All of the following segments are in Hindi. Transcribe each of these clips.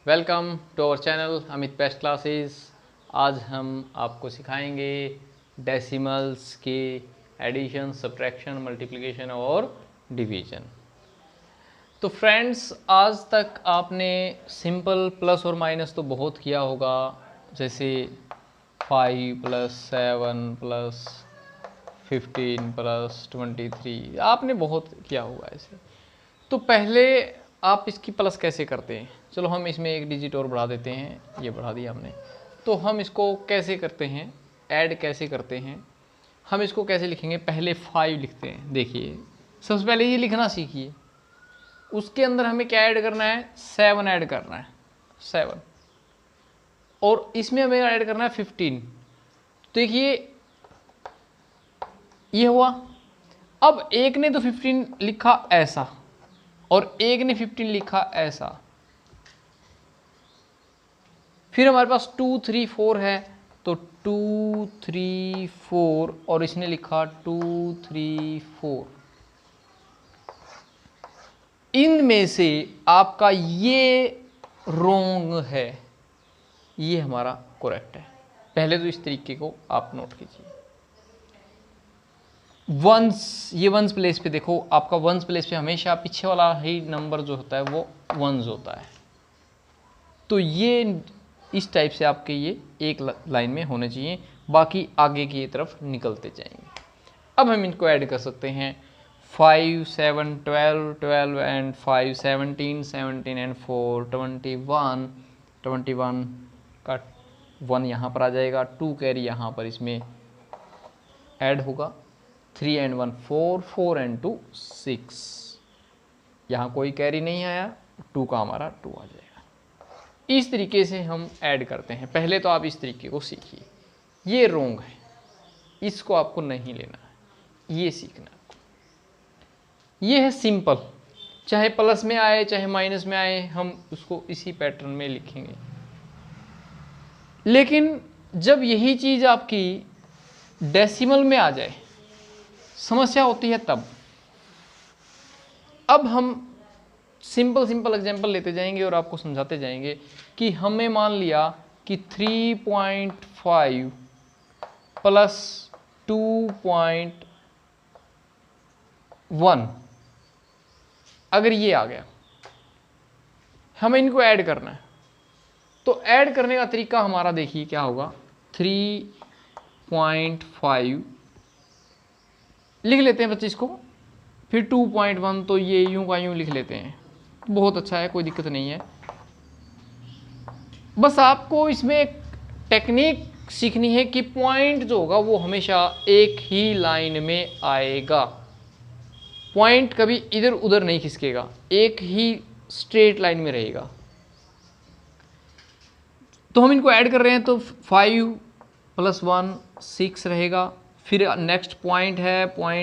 Welcome to our channel Amit best classes. आज हम आपको सिखाएंगे डेसिमल्स के एडिशन, सब्ट्रैक्शन, मल्टीप्लिकेशन और डिवीजन। तो फ्रेंड्स, आज तक आपने सिंपल प्लस और माइनस तो बहुत किया होगा, जैसे 5 + 7 + 15 + 23 आपने बहुत किया होगा ऐसे। तो पहले आप इसकी प्लस कैसे करते हैं, चलो हम इसमें एक डिजिट और बढ़ा देते हैं, ये बढ़ा दिया हमने। तो हम इसको कैसे करते हैं, ऐड कैसे करते हैं, हम इसको कैसे लिखेंगे। पहले 5 लिखते हैं। देखिए, सबसे पहले ये लिखना सीखिए। उसके अंदर हमें क्या ऐड करना है, 7 ऐड करना है, 7। और इसमें हमें ऐड करना है 15। तो देखिए ये हुआ। अब एक ने तो 15 लिखा ऐसा और एक ने 15 लिखा ऐसा। फिर हमारे पास 2 3 4 है, तो 2 3 4 और इसने लिखा 2 3 4। इनमें से आपका ये रॉन्ग है, ये हमारा करेक्ट है। पहले तो इस तरीके को आप नोट कीजिए। वंस, ये वंस प्लेस पे देखो, आपका वंस प्लेस पे हमेशा पीछे वाला ही नंबर जो होता है वो वंस होता है। तो ये इस टाइप से आपके ये एक लाइन में होने चाहिए, बाकी आगे की तरफ निकलते जाएंगे। अब हम इनको ऐड कर सकते हैं। 5 7 12 12 एंड 5 17 17 एंड 4 21 21 का 1 यहाँ पर आ जाएगा, 2 कैरी यहाँ पर इसमें ऐड होगा। 3 एंड 1 4 4 एंड 2 6, यहाँ कोई कैरी नहीं आया, 2 का हमारा 2 आ जाएगा। इस तरीके से हम ऐड करते हैं। पहले तो आप इस तरीके को सीखिए। ये रॉन्ग है, इसको आपको नहीं लेना है, ये सीखना है आपको। ये है सिंपल, चाहे प्लस में आए चाहे माइनस में आए, हम उसको इसी पैटर्न में लिखेंगे। लेकिन जब यही चीज़ आपकी डेसिमल में आ जाए, समस्या होती है तब। अब हम सिंपल एग्जांपल लेते जाएंगे और आपको समझाते जाएंगे कि हमें मान लिया कि 3.5 प्लस 2.1 अगर ये आ गया, हमें इनको ऐड करना है। तो ऐड करने का तरीका हमारा देखिए क्या होगा। 3.5 लिख लेते हैं 25 को, फिर 2.1, तो ये यूं का यूं लिख लेते हैं। बहुत अच्छा है, कोई दिक्कत नहीं है। बस आपको इसमें एक टेक्निक सीखनी है कि पॉइंट जो होगा वो हमेशा एक ही लाइन में आएगा। पॉइंट कभी इधर उधर नहीं खिसकेगा, एक ही स्ट्रेट लाइन में रहेगा। तो हम इनको ऐड कर रहे हैं, तो 5 + 1 6 रहेगा। फिर नेक्स्ट पॉइंट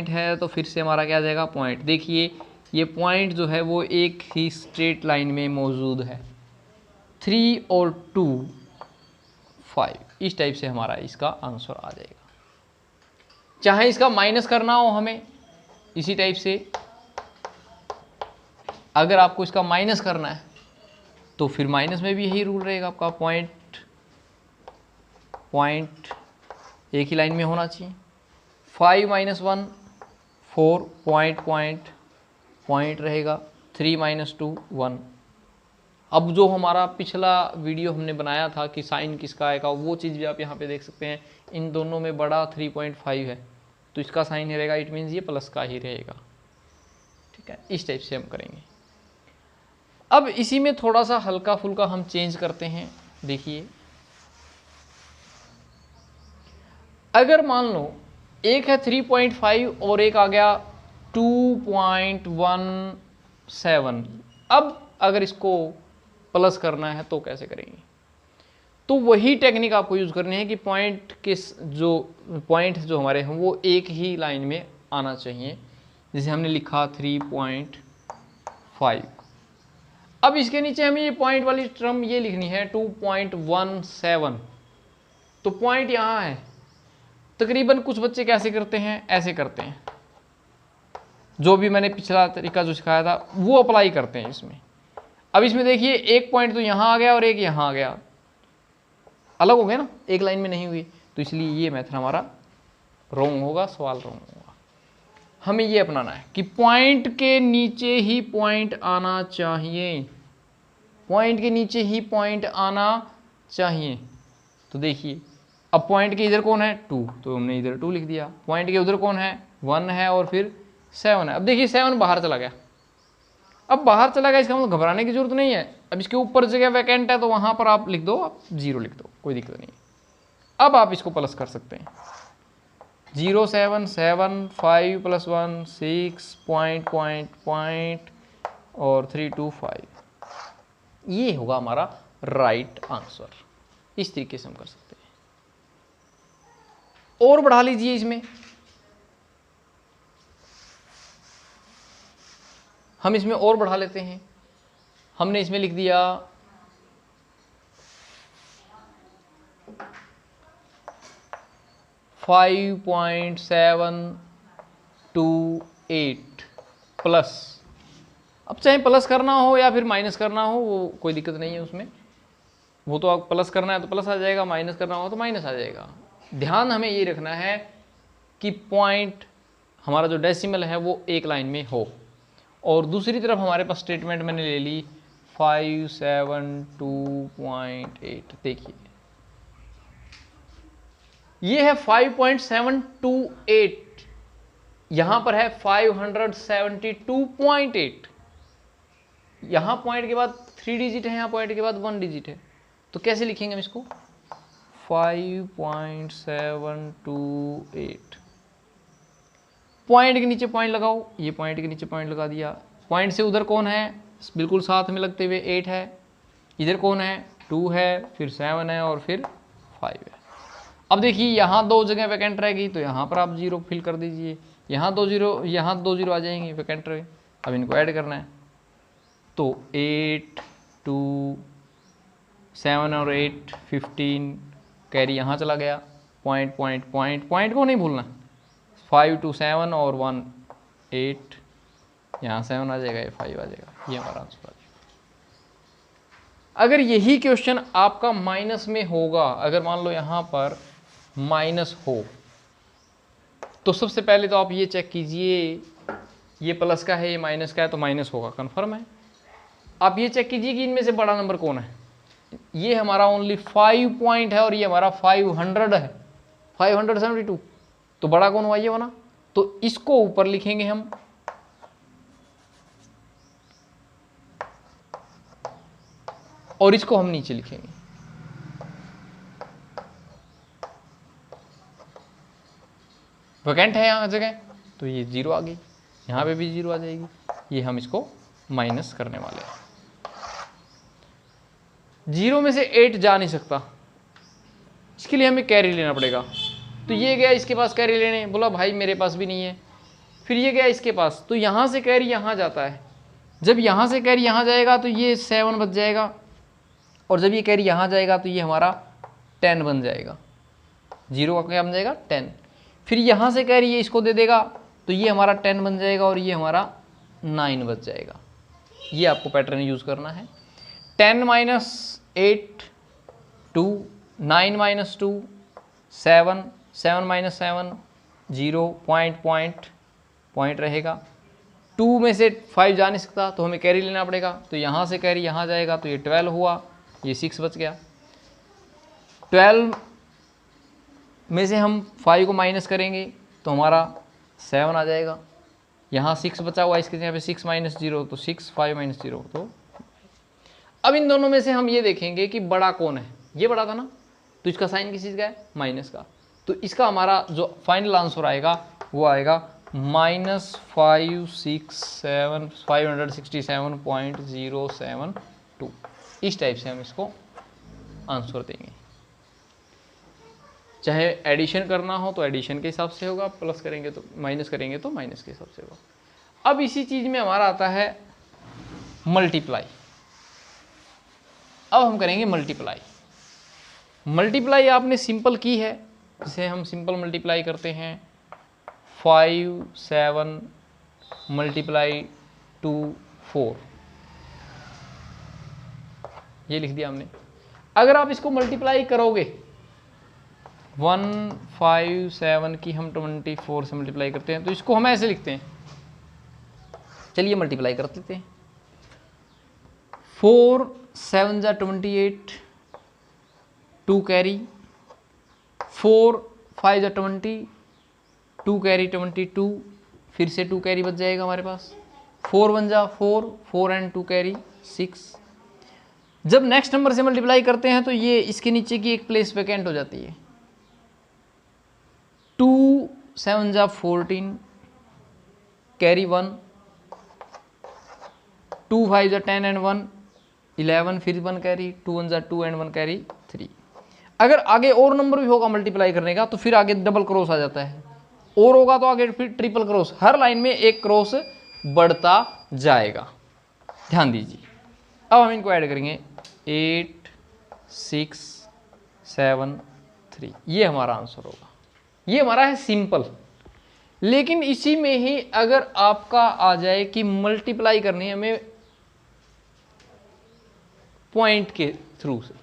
है तो फिर से हमारा क्या आ जाएगा, पॉइंट। देखिए ये पॉइंट जो है वो एक ही स्ट्रेट लाइन में मौजूद है। 3 और 2 5, इस टाइप से हमारा इसका आंसर आ जाएगा। चाहे इसका माइनस करना हो हमें, इसी टाइप से अगर आपको इसका माइनस करना है तो फिर माइनस में भी यही रूल रहेगा आपका। पॉइंट एक ही लाइन में होना चाहिए। 5 - 1 4, पॉइंट रहेगा। 3 - 2 1। अब जो हमारा पिछला वीडियो हमने बनाया था कि साइन किसका आएगा, वो चीज़ भी आप यहाँ पे देख सकते हैं। इन दोनों में बड़ा 3.5 है, तो इसका साइन रहेगा, इट मीन्स ये प्लस का ही रहेगा। ठीक है, इस टाइप से हम करेंगे। अब इसी में थोड़ा सा हल्का फुल्का हम चेंज करते हैं। देखिए, अगर मान लो एक है 3.5 और एक आ गया 2.17। अब अगर इसको प्लस करना है तो कैसे करेंगे, तो वही टेक्निक आपको यूज़ करनी है कि पॉइंट जो हमारे हैं वो एक ही लाइन में आना चाहिए। जैसे हमने लिखा 3.5। अब इसके नीचे हमें ये पॉइंट वाली टर्म ये लिखनी है 2.17। तो पॉइंट यहाँ है। तकरीबन कुछ बच्चे कैसे करते हैं, ऐसे करते हैं। जो भी मैंने पिछला तरीका जो सिखाया था वो अप्लाई करते हैं इसमें। अब इसमें देखिए एक पॉइंट तो यहाँ आ गया और एक यहाँ आ गया, अलग हो गया ना, एक लाइन में नहीं हुई, तो इसलिए ये मेथड हमारा रॉन्ग होगा, सवाल रॉन्ग होगा। हमें ये अपनाना है कि पॉइंट के नीचे ही पॉइंट आना चाहिए, पॉइंट के नीचे ही पॉइंट आना चाहिए। तो देखिए अब पॉइंट के इधर कौन है 2, तो हमने इधर 2 लिख दिया, पॉइंट के उधर कौन है 1 है और फिर 7 है। अब देखिए 7 बाहर चला गया, अब बाहर चला गया इसका मतलब घबराने की जरूरत नहीं है। अब इसके ऊपर जगह वैकेंट है तो वहां पर आप लिख दो, आप 0 लिख दो, कोई दिक्कत नहीं। अब आप इसको प्लस कर सकते हैं, 0 7 7 5 + 1 6 पॉइंट पॉइंट पॉइंट और 3 2 5, ये होगा हमारा राइट आंसर। इस तरीके से हम कर सकते हैं। और बढ़ा लीजिए इसमें, हम इसमें और बढ़ा लेते हैं। हमने इसमें लिख दिया 5.728 प्लस, अब चाहे प्लस करना हो या फिर माइनस करना हो वो कोई दिक्कत नहीं है उसमें, वो तो आप प्लस करना है तो प्लस आ जाएगा, माइनस करना हो तो माइनस आ जाएगा। ध्यान हमें ये रखना है कि पॉइंट हमारा जो डेसिमल है वो एक लाइन में हो। और दूसरी तरफ हमारे पास स्टेटमेंट मैंने ले ली 572.8, देखिए ये है 5.728, यहां पर है 572.8, यहां पॉइंट के बाद 3 डिजिट है, यहां पॉइंट के बाद 1 डिजिट है, तो कैसे लिखेंगे हम इसको 5.728, पॉइंट के नीचे पॉइंट लगाओ, ये पॉइंट के नीचे पॉइंट लगा दिया, पॉइंट से उधर कौन है बिल्कुल साथ में लगते हुए 8 है, इधर कौन है 2 है, फिर 7 है और फिर 5 है। अब देखिए यहाँ 2 जगह वैकेंट रहेगी तो यहाँ पर आप 0 फिल कर दीजिए, यहाँ 2 0, यहाँ 2 0 आ जाएंगे वैकेंट रहे। अब इनको ऐड करना है तो 8 2 7 और 8 15, कैरी यहाँ चला गया, पॉइंट पॉइंट पॉइंट पॉइंट को नहीं भूलना, 5 2 7 और 1 8, यहाँ 7 आ जाएगा, ये 5 आ जाएगा, ये हमारा आंसर आ जाएगा। अगर यही क्वेश्चन आपका माइनस में होगा, अगर मान लो यहाँ पर माइनस हो, तो सबसे पहले तो आप ये चेक कीजिए, ये प्लस का है ये माइनस का है तो माइनस होगा, कंफर्म है। आप ये चेक कीजिए कि इनमें से बड़ा नंबर कौन है, ये हमारा ओनली 5 पॉइंट है और ये हमारा 500 है, 572, तो बड़ा कौन हुआ ये वाला, तो इसको ऊपर लिखेंगे हम, और इसको हम नीचे लिखेंगे। वैकेंट है यहाँ जगह तो ये 0 आ गई, यहाँ पे भी 0 आ जाएगी, ये हम इसको माइनस करने वाले हैं। 0 में से 8 जा नहीं सकता, इसके लिए हमें कैरी लेना पड़ेगा। तो ये गया इसके पास कैरी लेने, बोला भाई मेरे पास भी नहीं है, फिर ये गया इसके पास, तो यहाँ से कैरी यहाँ जाता है, जब यहाँ से कैरी यहाँ जाएगा तो ये 7 बच जाएगा, और जब ये कैरी यहाँ जाएगा तो ये हमारा 10 बन जाएगा, 0 का क्या बन जाएगा 10, फिर यहाँ से कैरी ये इसको दे देगा तो ये हमारा 10 बन जाएगा और ये हमारा 9 बच जाएगा। ये आपको पैटर्न यूज़ करना है, 10 - 8 2, 9 - 2 7, 7 - 7 0, पॉइंट पॉइंट पॉइंट रहेगा, 2 में से 5 जा नहीं सकता तो हमें कैरी लेना पड़ेगा, तो यहाँ से कैरी यहाँ जाएगा तो ये 12 हुआ, ये 6 बच गया। 12 में से हम 5 को माइनस करेंगे तो हमारा 7 आ जाएगा, यहाँ 6 बचा हुआ, इसके यहाँ पे 6 - 0 तो 6, 5 - 0 तो। अब इन दोनों में से हम ये देखेंगे कि बड़ा कौन है, ये बड़ा था ना, तो इसका साइन किस चीज़ का है माइनस का, तो इसका हमारा जो फाइनल आंसर आएगा वो आएगा -567.072, इस टाइप से हम इसको आंसर देंगे। चाहे एडिशन करना हो तो एडिशन के हिसाब से होगा, प्लस करेंगे तो माइनस करेंगे तो माइनस के हिसाब से होगा। अब इसी चीज़ में हमारा आता है मल्टीप्लाई। अब हम करेंगे मल्टीप्लाई। मल्टीप्लाई आपने सिंपल की है, जिसे हम सिंपल मल्टीप्लाई करते हैं, 5 7 × 2 4, ये लिख दिया हमने। अगर आप इसको मल्टीप्लाई करोगे 157 की हम 24 से मल्टीप्लाई करते हैं तो इसको हम ऐसे लिखते हैं, चलिए मल्टीप्लाई कर लेते हैं। 4 7 जा 28, 2 कैरी, 4 5 जा 20, 2 कैरी 22, फिर से 2 कैरी बच जाएगा हमारे पास। 4 1 जा 4, 4 एंड 2 कैरी 6। जब नेक्स्ट नंबर से मल्टीप्लाई करते हैं तो ये इसके नीचे की एक प्लेस वैकेंट हो जाती है। 2 7 जा 14, कैरी 1, 2 5 जा 10 एंड 1 11, फिर 1 कैरी, 2 1 जा 2 एंड 1 कैरी 3। अगर आगे और नंबर भी होगा मल्टीप्लाई करने का तो फिर आगे डबल क्रॉस आ जाता है, और होगा तो आगे फिर ट्रिपल क्रॉस, हर लाइन में एक क्रॉस बढ़ता जाएगा। ध्यान दीजिए। अब हम इनको ऐड करेंगे 8 6 7 3, ये हमारा आंसर होगा। ये हमारा है सिंपल। लेकिन इसी में ही अगर आपका आ जाए कि मल्टीप्लाई करनी है हमें पॉइंट के थ्रू से,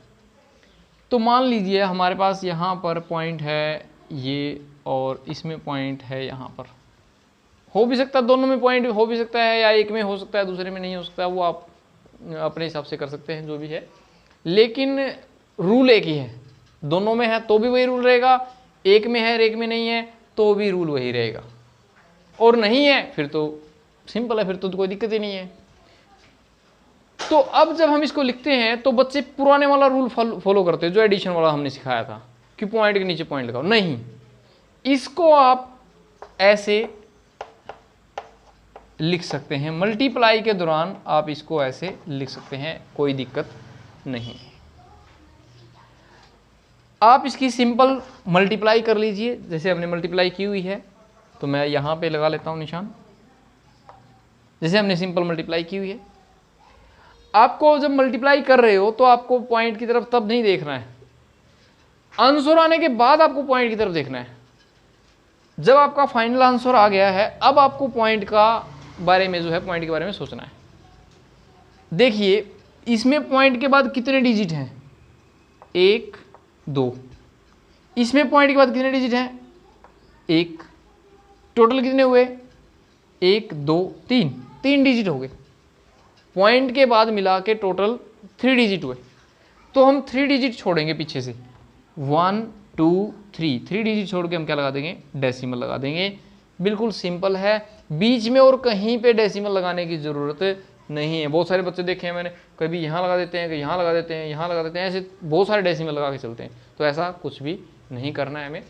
तो मान लीजिए हमारे पास यहाँ पर पॉइंट है ये और इसमें पॉइंट है यहाँ पर। हो भी सकता है दोनों में पॉइंट हो भी सकता है, या एक में हो सकता है दूसरे में नहीं हो सकता, वो आप अपने हिसाब से कर सकते हैं जो भी है। लेकिन रूल एक ही है, दोनों में है तो भी वही रूल रहेगा, एक में है एक में नहीं है तो भी रूल वही रहेगा, और नहीं है फिर तो सिंपल है, फिर तो कोई दिक्कत ही नहीं है। तो अब जब हम इसको लिखते हैं तो बच्चे पुराने वाला रूल फॉलो करते हैं जो एडिशन वाला हमने सिखाया था कि पॉइंट के नीचे पॉइंट लगाओ। नहीं, इसको आप ऐसे लिख सकते हैं, मल्टीप्लाई के दौरान आप इसको ऐसे लिख सकते हैं, कोई दिक्कत नहीं है। आप इसकी सिंपल मल्टीप्लाई कर लीजिए, जैसे हमने मल्टीप्लाई की हुई है तो मैं यहाँ पे लगा लेता हूँ निशान, जैसे हमने सिंपल मल्टीप्लाई की हुई है। आपको जब मल्टीप्लाई कर रहे हो तो आपको पॉइंट की तरफ तब नहीं देखना है, आंसर आने के बाद आपको पॉइंट की तरफ देखना है। जब आपका फाइनल आंसर आ गया है अब आपको पॉइंट का बारे में जो है पॉइंट के बारे में सोचना है। देखिए इसमें पॉइंट के बाद कितने डिजिट हैं, 1 2, इसमें पॉइंट के बाद कितने डिजिट हैं, 1, टोटल कितने हुए 1 2 3, 3 डिजिट हो गए। पॉइंट के बाद मिला के टोटल 3 डिजिट हुए, तो हम 3 डिजिट छोड़ेंगे पीछे से, 1 2 3, 3 डिजिट छोड़ के हम क्या लगा देंगे, डेसिमल लगा देंगे। बिल्कुल सिंपल है, बीच में और कहीं पे डेसिमल लगाने की ज़रूरत नहीं है। बहुत सारे बच्चे देखे हैं मैंने, कभी यहाँ लगा देते हैं, कभी यहाँ लगा देते हैं, यहाँ लगा देते हैं, ऐसे बहुत सारे डेसिमल लगा के चलते हैं। तो ऐसा कुछ भी नहीं करना है हमें,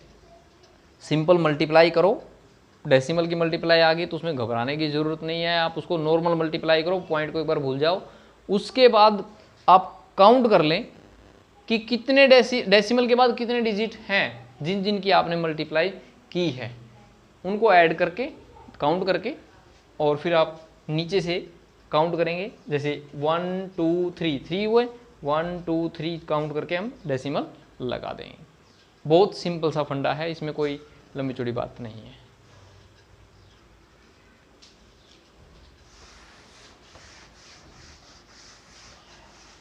सिंपल मल्टीप्लाई करो। डेसिमल की मल्टीप्लाई आ गई तो उसमें घबराने की ज़रूरत नहीं है, आप उसको नॉर्मल मल्टीप्लाई करो, पॉइंट को एक बार भूल जाओ। उसके बाद आप काउंट कर लें कि कितने डेसिमल के बाद कितने डिजिट हैं जिन जिन की आपने मल्टीप्लाई की है, उनको ऐड करके काउंट करके, और फिर आप नीचे से काउंट करेंगे। जैसे 1 2 3, 3 हुए, 1 2 3 काउंट करके हम डेसिमल लगा देंगे। बहुत सिंपल सा फंडा है, इसमें कोई लंबी चौड़ी बात नहीं है।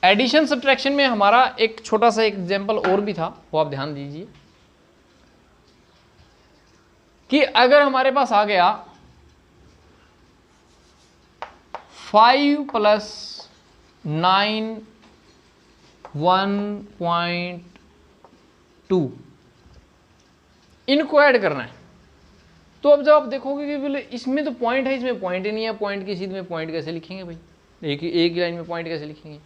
एडिशन सब्ट्रैक्शन में हमारा एक छोटा सा एग्जाम्पल और भी था, वो आप ध्यान दीजिए कि अगर हमारे पास आ गया 5 + 9 1.2, इनको ऐड करना है। तो अब जब आप देखोगे कि बोले इसमें तो पॉइंट है, इसमें पॉइंट ही नहीं है, पॉइंट की सीध में पॉइंट कैसे लिखेंगे भाई, एक ही लाइन में पॉइंट कैसे लिखेंगे।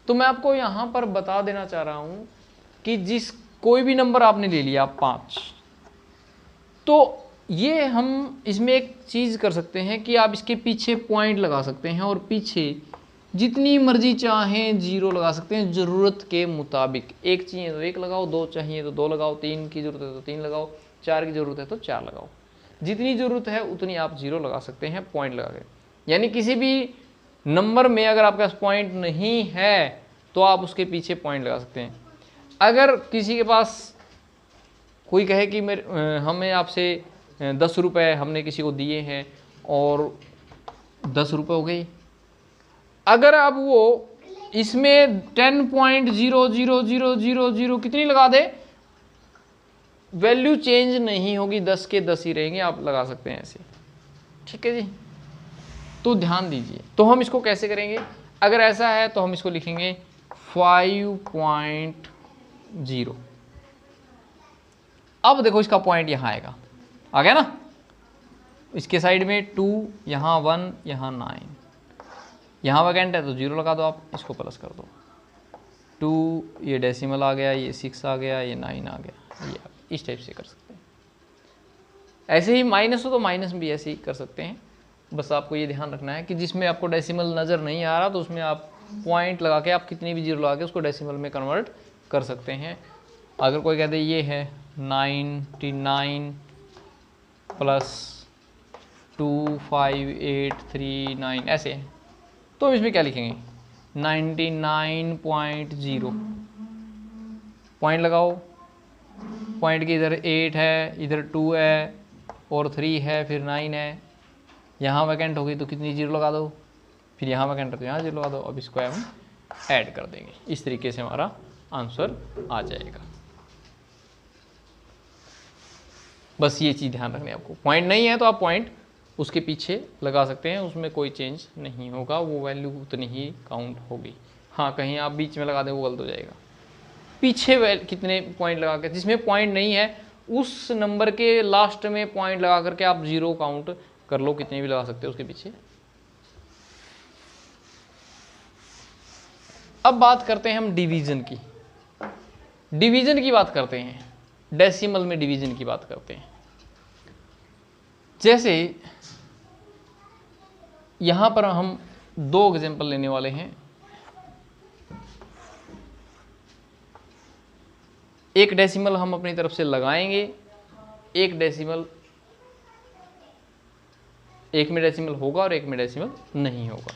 तो मैं आपको यहाँ पर बता देना चाह रहा हूँ कि जिस कोई भी नंबर आपने ले लिया 5, तो ये हम इसमें एक चीज़ कर सकते हैं कि आप इसके पीछे पॉइंट लगा सकते हैं और पीछे जितनी मर्जी चाहें 0 लगा सकते हैं ज़रूरत के मुताबिक। 1 चाहिए तो 1 लगाओ, 2 चाहिए तो 2 लगाओ, 3 की ज़रूरत है तो 3 लगाओ, 4 की ज़रूरत है तो 4 लगाओ। जितनी ज़रूरत है उतनी आप 0 लगा सकते हैं पॉइंट लगा के। यानी किसी भी नंबर में अगर आपके पास पॉइंट नहीं है तो आप उसके पीछे पॉइंट लगा सकते हैं। अगर किसी के पास कोई कहे कि हमें आपसे 10 रुपये हमने किसी को दिए हैं और 10 रुपये हो गए, अगर अब वो इसमें 10.00000 कितनी लगा दे, वैल्यू चेंज नहीं होगी, 10 के 10 ही रहेंगे, आप लगा सकते हैं ऐसे। ठीक है जी, तो ध्यान दीजिए। तो हम इसको कैसे करेंगे, अगर ऐसा है तो हम इसको लिखेंगे 5.0। अब देखो इसका पॉइंट यहां आएगा, आ गया ना, इसके साइड में 2, यहाँ 1, यहाँ 9, यहाँ वैकेंट है तो 0 लगा दो आप, इसको प्लस कर दो 2, ये डेसिमल आ गया, ये 6 आ गया, ये 9 आ गया, ये इस टाइप से कर सकते हैं। ऐसे ही माइनस हो तो माइनस भी ऐसे ही कर सकते हैं। बस आपको ये ध्यान रखना है कि जिसमें आपको डेसिमल नज़र नहीं आ रहा तो उसमें आप पॉइंट लगा के, आप कितनी भी 0 लगा के उसको डेसिमल में कन्वर्ट कर सकते हैं। अगर कोई कहते ये है 99 प्लस 25839 ऐसे है, तो हम इसमें क्या लिखेंगे 99.0, पॉइंट लगाओ, पॉइंट के इधर 8 है, इधर 2 है और 3 है, फिर 9 है, यहाँ वैकेंट होगी तो कितनी 0 लगा दो, फिर यहाँ वैकेंट है तो यहाँ 0 लगा दो। अब इसको हम ऐड कर देंगे, इस तरीके से हमारा आंसर आ जाएगा। बस ये चीज़ ध्यान रखनी है आपको। पॉइंट नहीं है तो आप पॉइंट उसके पीछे लगा सकते हैं, उसमें कोई चेंज नहीं होगा, वो वैल्यू उतनी ही काउंट होगी। हाँ, कहीं आप बीच में लगा दें वो गलत हो जाएगा। पीछे कितने पॉइंट लगा के, जिसमें पॉइंट नहीं है उस नंबर के लास्ट में पॉइंट लगा करके आप 0 काउंट कर लो, कितने भी लगा सकते हो उसके पीछे। अब बात करते हैं हम डिवीजन की। डिवीजन की बात करते हैं, डेसिमल में डिवीजन की बात करते हैं। जैसे यहां पर हम 2 एग्जांपल लेने वाले हैं। एक डेसिमल हम अपनी तरफ से लगाएंगे, एक डेसिमल, एक में डेसिमल होगा और एक में डेसिमल नहीं होगा।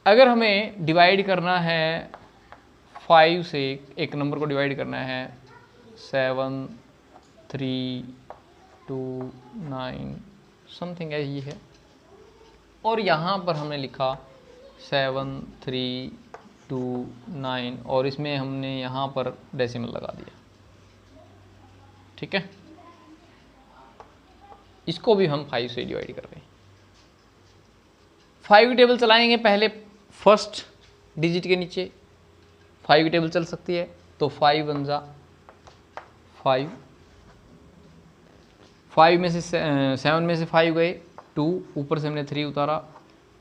अगर हमें डिवाइड करना है 5 से, एक नंबर को डिवाइड करना है 7, 3, 2, 9 समथिंग है, ये है, और यहाँ पर हमने लिखा 7, 3, 2, 9 और इसमें हमने यहाँ पर डेसिमल लगा दिया। ठीक है, इसको भी हम 5 से डिवाइड कर रहे हैं। 5 की टेबल चलाएंगे, पहले फर्स्ट डिजिट के नीचे 5 की टेबल चल सकती है, तो 5 1 जा 5, 5 में से 7 में से 5 गए 2, ऊपर से हमने 3 उतारा।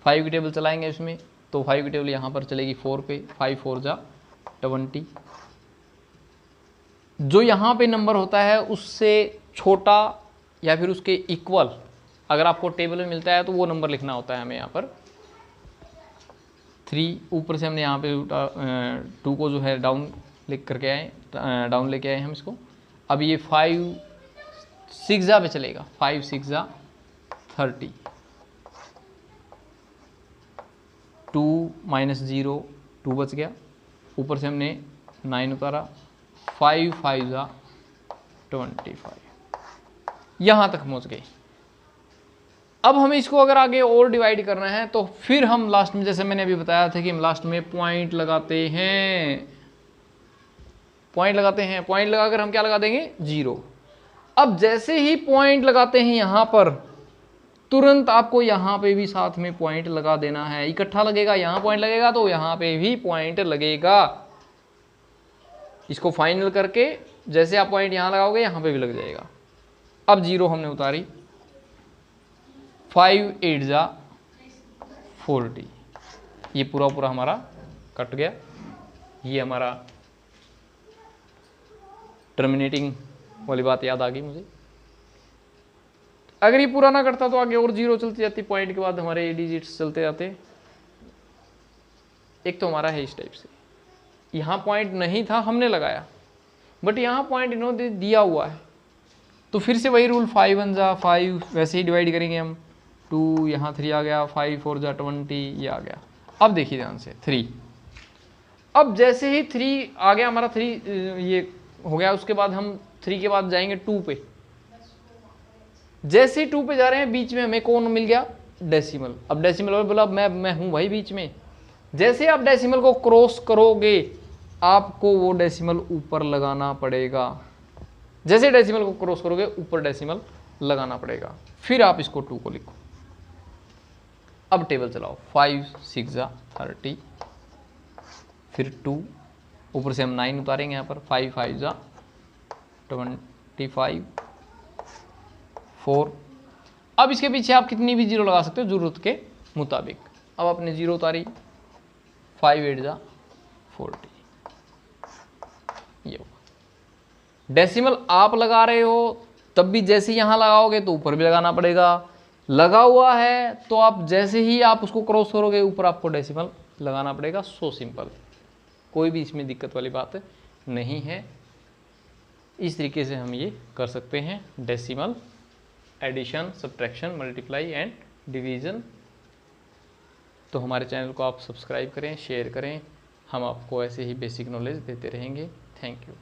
5 की टेबल चलाएंगे इसमें, तो 5 की टेबल यहाँ पर चलेगी 4 पे, 5 4 जा 20। जो यहाँ पे नंबर होता है उससे छोटा या फिर उसके इक्वल अगर आपको टेबल में मिलता है तो वो नंबर लिखना होता है हमें। यहाँ पर 3, ऊपर से हमने यहाँ पे 2 को जो है डाउन लिख करके आए, डाउन लेके आए हम इसको। अब ये 5 6 जा पे चलेगा, 5 6 जा 30, 2 -0 2 बच गया, ऊपर से हमने 9 उतारा, 5 5 जा 25, यहाँ तक पहुँच गए। अब हमें इसको अगर आगे और डिवाइड करना है तो फिर हम लास्ट में, जैसे मैंने अभी बताया था कि हम लास्ट में पॉइंट लगाते हैं, पॉइंट लगाते हैं, पॉइंट लगाकर हम क्या लगा देंगे 0। अब जैसे ही पॉइंट लगाते हैं यहाँ पर, तुरंत आपको यहाँ पे भी साथ में पॉइंट लगा देना है, इकट्ठा लगेगा, यहाँ पॉइंट लगेगा तो यहाँ पे भी पॉइंट लगेगा। इसको फाइनल करके जैसे आप पॉइंट यहाँ लगाओगे यहाँ पे भी लग जाएगा। अब 0 हमने उतारी, 5 8 जा 40, ये पूरा पूरा हमारा कट गया। ये हमारा टर्मिनेटिंग वाली बात याद आ गई मुझे। अगर ये पूरा ना करता तो आगे और 0 चलती जाती, पॉइंट के बाद हमारे डिजिट्स चलते जाते। एक तो हमारा है इस टाइप से, यहाँ पॉइंट नहीं था हमने लगाया, बट यहाँ पॉइंट इन्होंने दिया हुआ है, तो फिर से वही रूल 5 1 जा 5, वैसे ही डिवाइड करेंगे हम। 2 यहाँ 3 आ गया, 5 4 जा 20, ये आ गया। अब देखिए ध्यान से 3, अब जैसे ही 3 आ गया हमारा, 3 ये हो गया, उसके बाद हम 3 के बाद जाएंगे 2 पे। जैसे ही 2 पे जा रहे हैं बीच में हमें कौन मिल गया, डेसिमल। अब डेसिमल बोला मैं हूं भाई बीच में, जैसे आप डेसिमल को क्रॉस करोगे आपको वो डेसिमल ऊपर लगाना पड़ेगा। जैसे डेसिमल को क्रॉस करोगे ऊपर डेसिमल लगाना पड़ेगा। फिर आप इसको 2 को लिखो। अब टेबल चलाओ, 5 6 जा 30, फिर 2, ऊपर से हम 9 उतारेंगे यहाँ पर, 5 5 जा 25, 4। अब इसके पीछे आप कितनी भी जीरो लगा सकते हो जरूरत के मुताबिक। अब आपने जीरो उतारी, 5 8 जा 40, ये होगा। डेसिमल आप लगा रहे हो तब भी जैसे यहां लगाओगे तो ऊपर भी लगाना पड़ेगा, लगा हुआ है तो आप जैसे ही आप उसको क्रॉस करोगे ऊपर आपको डेसिमल लगाना पड़ेगा। सो सिंपल, कोई भी इसमें दिक्कत वाली बात नहीं है। इस तरीके से हम ये कर सकते हैं decimal addition, subtraction, multiply and division. तो हमारे चैनल को आप सब्सक्राइब करें, शेयर करें, हम आपको ऐसे ही बेसिक नॉलेज देते रहेंगे। Thank you.